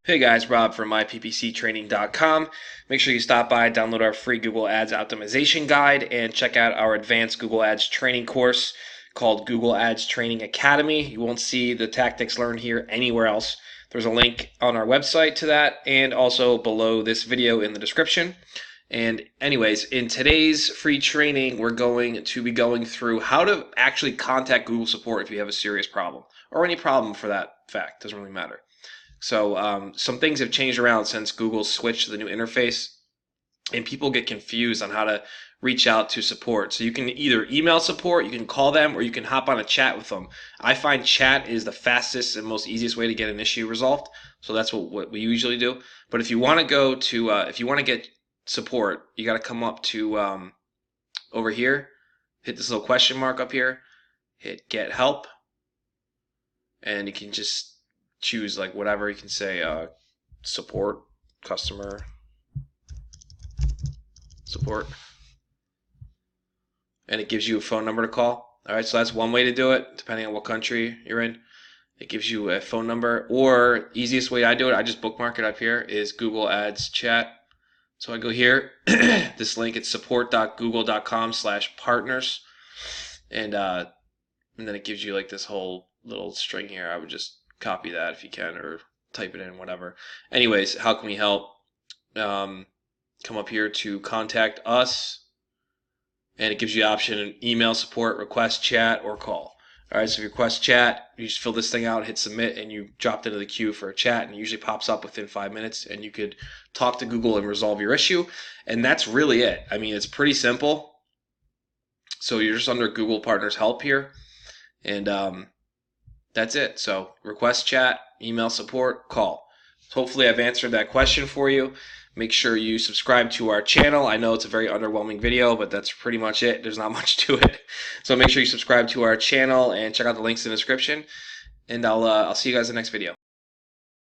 Hey guys, Rob from myppctraining.com. Make sure you stop by, download our free Google Ads optimization guide, and check out our advanced Google Ads training course called Google Ads Training Academy. You won't see the tactics learned here anywhere else. There's a link on our website to that and also below this video in the description. And anyways, in today's free training, we're going to be going through how to actually contact Google support if you have a serious problem, or any problem for that fact, doesn't really matter. So some things have changed around since Google switched to the new interface, and people get confused on how to reach out to support. So you can either email support, you can call them, or you can hop on a chat with them. I find chat is the fastest and most easiest way to get an issue resolved. So that's what we usually do. But if you want to go to, if you want to get support, you got to come up to over here, hit this little question mark up here, hit get help, and you can just choose like whatever. You can say support, customer support, and it gives you a phone number to call. All right, so that's one way to do it, depending on what country you're in. It gives you a phone number, or easiest way I do it, I just bookmark it up here, is Google Ads chat. So I go here, this link, it's support.google.com/partners, and then it gives you like this whole little string here. I would just copy that if you can, or type it in, whatever. Anyways, how can we help? Come up here to contact us, and it gives you the option: email, support, request, chat, or call. All right, so if you request chat, you just fill this thing out, hit submit, and you dropped into the queue for a chat, and it usually pops up within 5 minutes, and you could talk to Google and resolve your issue. And that's really it. I mean, it's pretty simple. So you're just under Google Partners Help here, and that's it. So request chat, email support, call. So hopefully I've answered that question for you. Make sure you subscribe to our channel. I know it's a very underwhelming video, but that's pretty much it. There's not much to it. So make sure you subscribe to our channel and check out the links in the description. And I'll see you guys in the next video.